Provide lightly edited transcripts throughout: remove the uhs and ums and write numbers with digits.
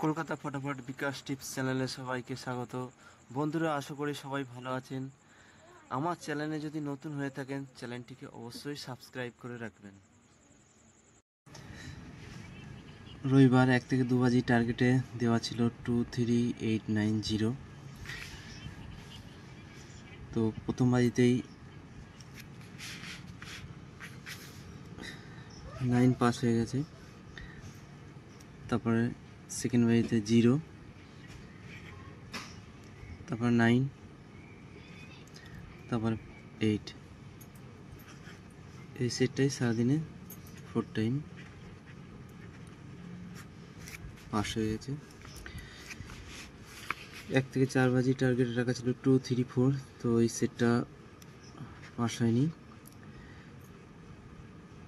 কলকাতা ফটাফট বিকাশ টিপস চ্যানেলে সবাইকে স্বাগত। বন্ধুরা, আশা করি সবাই ভালো আছেন। আমার চ্যানেলে যদি নতুন হয়ে থাকেন, চ্যানেলটিকে অবশ্যই সাবস্ক্রাইব করে রাখবেন। রবিবার 1 থেকে 2 বাজি টার্গেটে দেওয়া ছিল 23890। তো প্রথম বাজিতেই 9 পাস হয়ে গেছে। তারপরে সেকেন্ড বাজিতে 0, তারপর 9, তারপর 8। এই সেটটাই সারাদিনে 4 টাইম পাস হয়ে গেছে। 1 থেকে 4 বাজি টার্গেট রাখা ছিল 234, তো এই সেটটা পাস হয়নি।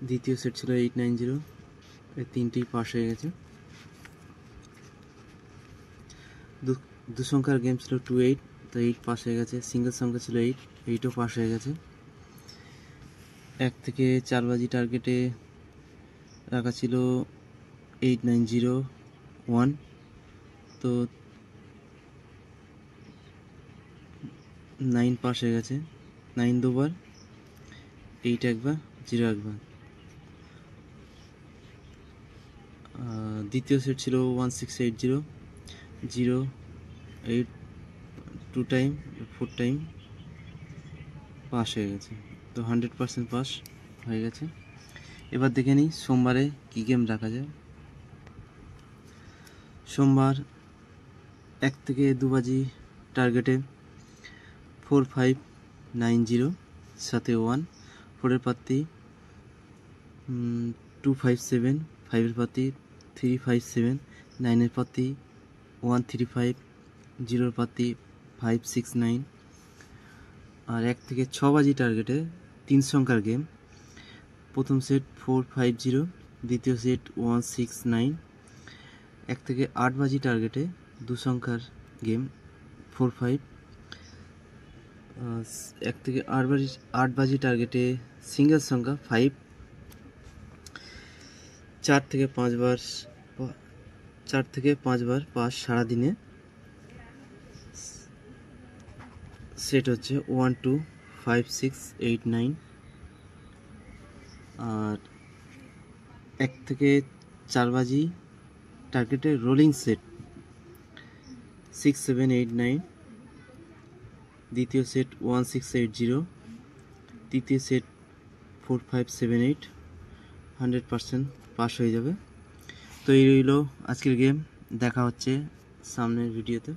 দ্বিতীয় সেট ছিল 890, এই তিনটেই পাস হয়ে গেছে। দু সংখ্যার গেম ছিল 28, তো 8 পাস হয়ে গেছে। সিঙ্গেল সংখ্যা ছিল 8, 8ও পাস হয়ে গেছে। 1 থেকে 4 বাজি টার্গেটে রাখা ছিল 8901, তো 9 পাস হয়ে গেছে। 9 দুবার, 8 একবার, 0 একবার। দ্বিতীয় সেট ছিল 1680, 0, 8 2 টাইম, 4 টাইম পাস হয়ে গেছে। তো 100% পাস হয়ে গেছে। এবার দেখে নিই সোমবারে কী গেম রাখা যায়। সোমবার 1 থেকে 2 বাজি টার্গেটে 4590, সাথে 1, 4-এর পাত্তি 257, 5-এর পাত্তি 357, 9-এর পাত্তি 135, 0-এর পাত্তি 569। আর 1 থেকে 6 বাজি টার্গেটে 3 সংখ্যার গেম। প্রথম সেট 450, দ্বিতীয় সেট 169। 1 থেকে 8 বাজি টার্গেটে 2 সংখ্যার গেম 45। 1 থেকে 8 বাজি টার্গেটে সিঙ্গেল সংখ্যা 5। 4 থেকে 5 বার পাস সারাদিনে। সেট হচ্ছে 1 2 5 6 8 9। আর 1 থেকে 4 বাজি টার্গেটে রোলিং সেট 6 7 8 9। দ্বিতীয় সেট 1680, তৃতীয় সেট 4 5 7 8। 100% পাস হয়ে যাবে। তো এই রইল আজকের গেম। দেখা হচ্ছে সামনের ভিডিওতে।